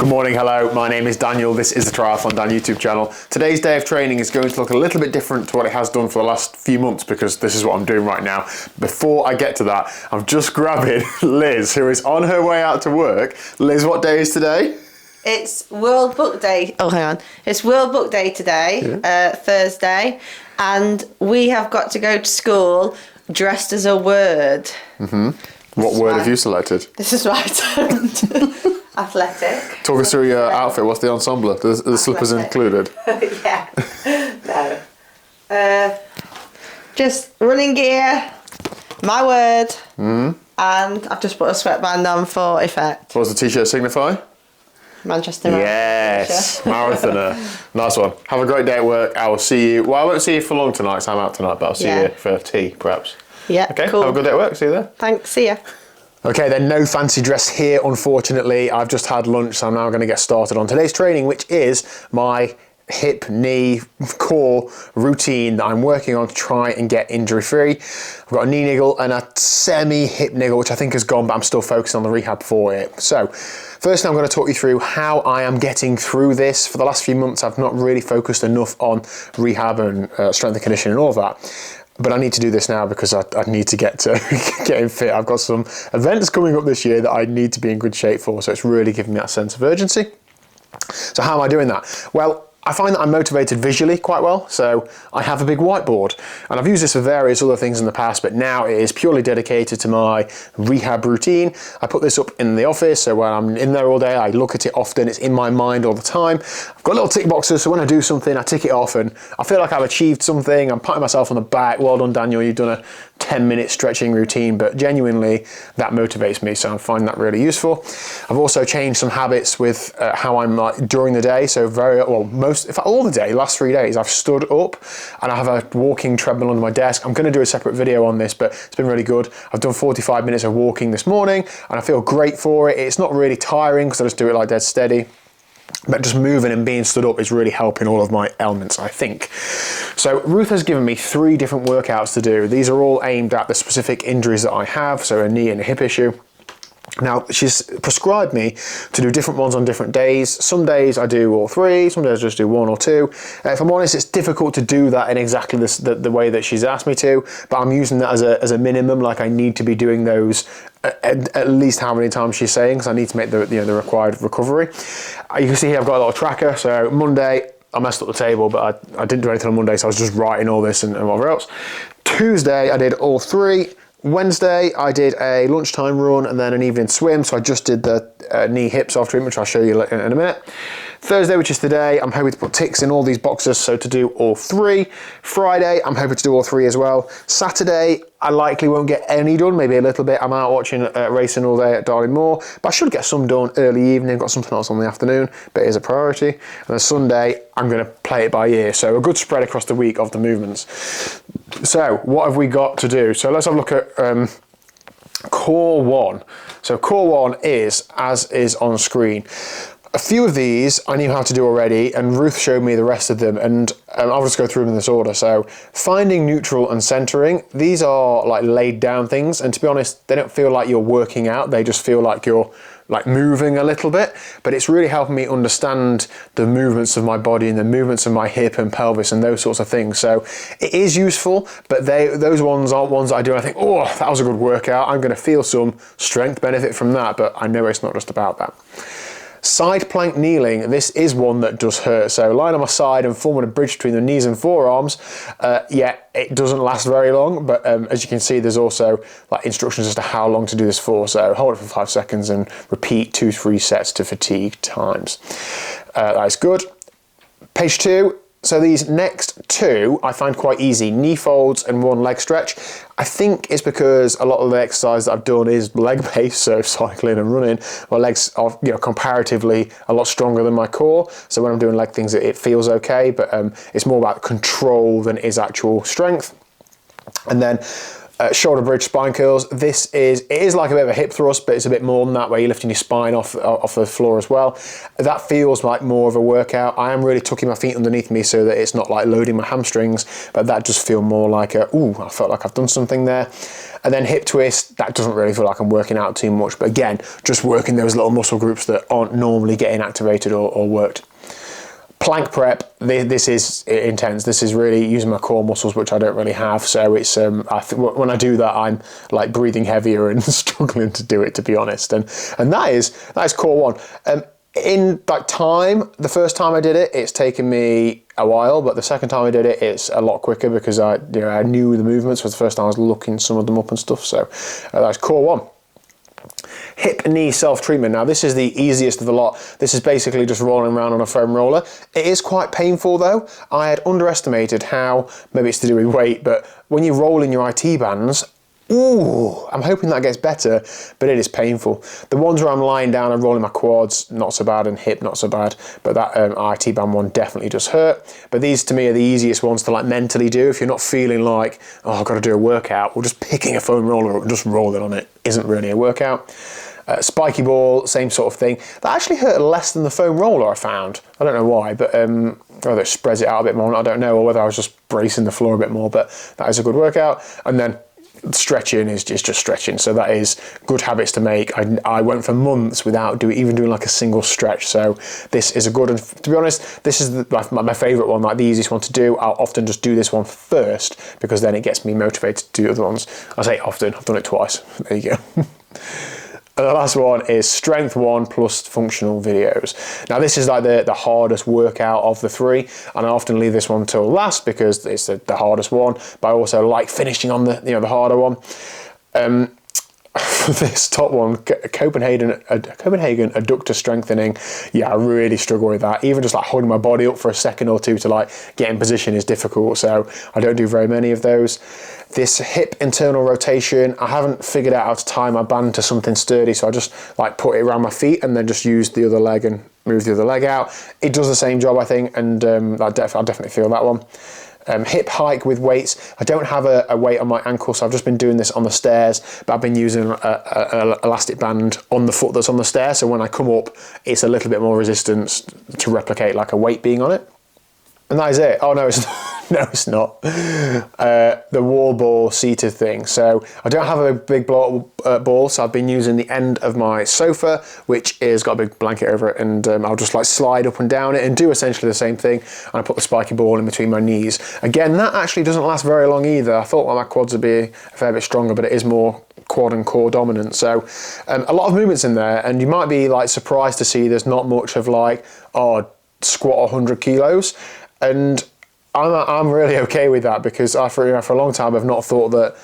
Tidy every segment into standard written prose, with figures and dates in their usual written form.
Good morning, hello, my name is Daniel, this is the TriathlonDan YouTube channel. Today's day of training is going to look a little bit different to what it has done for the last few months because this is what I'm doing right now. Before I get to that, I'm just grabbing Liz, who is on her way out to work. Liz, what day is today? It's World Book Day. Oh, hang on. It's World Book Day today, Thursday, and we have got to go to school dressed as a word. What word have you selected? This is right. Athletic. Talk us through your outfit. What's the ensemble? The slippers included? Yeah. No. Just running gear, my word, and I've just put a sweatband on for effect. What does the t-shirt signify? Manchester. Yes, marathoner. Nice one. Have a great day at work. I will see you. Well, I won't see you for long tonight, so I'm out tonight, but I'll see you for tea, perhaps. Yeah, okay, cool. Have a good day at work. See you there. Thanks, see ya. Okay, then no fancy dress here, unfortunately. I've just had lunch, so I'm now going to get started on today's training, which is my hip, knee, core routine that I'm working on to try and get injury free. I've got a knee niggle and a semi-hip niggle, which I think has gone, but I'm still focusing on the rehab for it. So, first I'm going to talk you through how I am getting through this. For the last few months, I've not really focused enough on rehab and strength and conditioning and all of that. But I need to do this now because I need to get to getting fit. I've got some events coming up this year that I need to be in good shape for, so it's really giving me that sense of urgency. So how am I doing that? Well, I find that I'm motivated visually quite well, so I have a big whiteboard. And I've used this for various other things in the past, but now it is purely dedicated to my rehab routine. I put this up in the office, so when I'm in there all day, I look at it often, it's in my mind all the time. I've got little tick boxes, so when I do something, I tick it off, and I feel like I've achieved something. I'm patting myself on the back. Well done, Daniel, you've done a 10-minute stretching routine, but genuinely, that motivates me, so I find that really useful. I've also changed some habits with how I'm during the day, so in fact, all the day, last 3 days, I've stood up and I have a walking treadmill under my desk. I'm going to do a separate video on this, but it's been really good. I've done 45 minutes of walking this morning and I feel great for it. It's not really tiring because I just do it like dead steady. But just moving and being stood up is really helping all of my ailments, I think. So Ruth has given me 3 different workouts to do. These are all aimed at the specific injuries that I have, so a knee and a hip issue. Now, she's prescribed me to do different ones on different days. Some days I do all 3, some days I just do 1 or 2. If I'm honest, it's difficult to do that in exactly the way that she's asked me to, but I'm using that as a minimum, like I need to be doing those at least how many times she's saying, because I need to make the required recovery. You can see here I've got a little tracker, so Monday, I messed up the table, but I didn't do anything on Monday, so I was just writing all this and whatever else. Tuesday, I did all 3. Wednesday, I did a lunchtime run and then an evening swim, so I just did the knee hip soft treatment, which I'll show you in a minute. Thursday, which is today, I'm hoping to put ticks in all these boxes, so to do all 3. Friday, I'm hoping to do all 3 as well. Saturday, I likely won't get any done, maybe a little bit. I'm out watching racing all day at Darling Moor, but I should get some done early evening. Got something else on the afternoon, but it is a priority. And then Sunday, I'm going to play it by ear, so a good spread across the week of the movements. So what have we got to do? So let's have a look at core 1. So core 1 is as is on screen. A few of these I knew how to do already, and Ruth showed me the rest of them, and I'll just go through them in this order. So finding neutral and centering, these are like laid down things, and to be honest, they don't feel like you're working out, they just feel like you're like moving a little bit, but it's really helping me understand the movements of my body and the movements of my hip and pelvis and those sorts of things. So it is useful, but those ones aren't ones that I do and I think, oh, that was a good workout. I'm going to feel some strength benefit from that, but I know it's not just about that. Side plank kneeling, this is one that does hurt. So lying on my side and forming a bridge between the knees and forearms, yeah, it doesn't last very long, but as you can see, there's also like instructions as to how long to do this for. So hold it for 5 seconds and repeat 2-3 sets to fatigue times. That is good. Page 2. So these next 2 I find quite easy, knee folds and 1 leg stretch. I think it's because a lot of the exercise that I've done is leg based, so cycling and running. My legs are comparatively a lot stronger than my core, so when I'm doing leg things it feels okay, but it's more about control than it is actual strength. And then Shoulder bridge spine curls. It is like a bit of a hip thrust, but it's a bit more than that, where you're lifting your spine off the floor as well. That feels like more of a workout. I am really tucking my feet underneath me so that it's not like loading my hamstrings, but that does feel more like I felt like I've done something there. And then hip twist, that doesn't really feel like I'm working out too much, but again, just working those little muscle groups that aren't normally getting activated or worked. Plank prep, this is intense. This is really using my core muscles, which I don't really have. So it's when I do that, I'm like breathing heavier and struggling to do it, to be honest. And that is core one. In like time, the first time I did it, it's taken me a while, but the second time I did it, it's a lot quicker because I knew the movements. For the first time I was looking some of them up and stuff. So that's core one. Hip and knee self-treatment. Now this is the easiest of the lot. This is basically just rolling around on a foam roller. It is quite painful though. I had underestimated how, maybe it's to do with weight, but when you roll in your IT bands, ooh, I'm hoping that gets better, but it is painful. The ones where I'm lying down and rolling my quads, not so bad, and hip, not so bad, but that IT band one definitely does hurt. But these to me are the easiest ones to like mentally do if you're not feeling like, oh, I've got to do a workout. Well, just picking a foam roller up and just rolling on it isn't really a workout. Spiky ball, same sort of thing. That actually hurt less than the foam roller, I found. I don't know why, but whether it spreads it out a bit more, I don't know, or whether I was just bracing the floor a bit more, but that is a good workout. And then stretching is just stretching, so that is good habits to make. I went for months without even doing like a single stretch, so this is a good, and to be honest, this is my favourite one, like the easiest one to do. I'll often just do this one first because then it gets me motivated to do other ones. I say often, I've done it twice. There you go. And the last one is strength one plus functional videos. Now this is like the hardest workout of the three, and I often leave this one till last because it's the hardest one, but I also like finishing on the harder one. This top one, Copenhagen adductor strengthening, yeah, I really struggle with that. Even just like holding my body up for a second or two to like get in position is difficult, so I don't do very many of those. This hip internal rotation, I haven't figured out how to tie my band to something sturdy, so I just like put it around my feet and then just use the other leg and move the other leg out. It does the same job, I think, and I definitely feel that one. Hip hike with weights. I don't have a weight on my ankle, so I've just been doing this on the stairs, but I've been using an elastic band on the foot that's on the stair, so when I come up, it's a little bit more resistance to replicate like a weight being on it. And that is it. Oh no, it's not. No, it's not. The wall ball seated thing. So I don't have a big blow up ball, so I've been using the end of my sofa, which is got a big blanket over it, and I'll just like slide up and down it and do essentially the same thing. And I put the spiky ball in between my knees. Again, that actually doesn't last very long either. I thought my quads would be a fair bit stronger, but it is more quad and core dominant. So a lot of movements in there, and you might be like surprised to see there's not much of like, oh, squat 100 kilos. And I'm really okay with that, because for a long time I've not thought that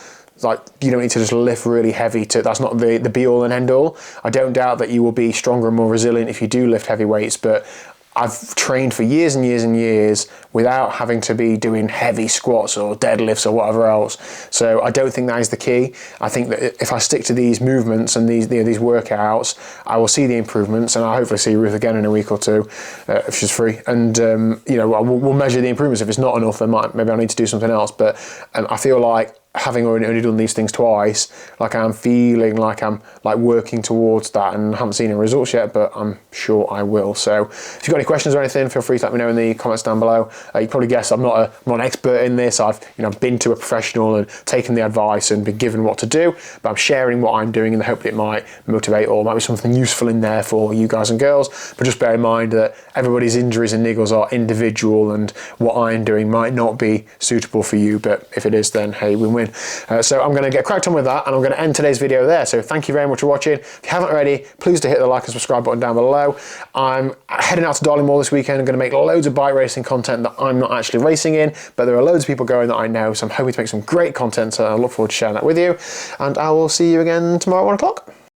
like you don't need to just lift really heavy. That's not the be all and end all. I don't doubt that you will be stronger and more resilient if you do lift heavy weights, but I've trained for years and years and years without having to be doing heavy squats or deadlifts or whatever else. So I don't think that is the key. I think that if I stick to these movements and these workouts, I will see the improvements, and I'll hopefully see Ruth again in a week or two if she's free. And we'll measure the improvements. If it's not enough, then maybe I need to do something else. But I feel like, having only done these things twice, like I'm feeling like I'm like working towards that, and haven't seen any results yet, but I'm sure I will. So if you've got any questions or anything, feel free to let me know in the comments down below. You probably guessed I'm not an expert in this. I've been to a professional and taken the advice and been given what to do, but I'm sharing what I'm doing in the hope that it might motivate or might be something useful in there for you guys and girls. But just bear in mind that everybody's injuries and niggles are individual, and what I'm doing might not be suitable for you, but if it is, then hey, win-win. So I'm going to get cracked on with that, and I'm going to end today's video there. So thank you very much for watching. If you haven't already, please do hit the like and subscribe button down below. I'm heading out to Darlingmore this weekend. I'm going to make loads of bike racing content that I'm not actually racing in, but there are loads of people going that I know, so I'm hoping to make some great content, so I look forward to sharing that with you, and I will see you again tomorrow at 1 o'clock.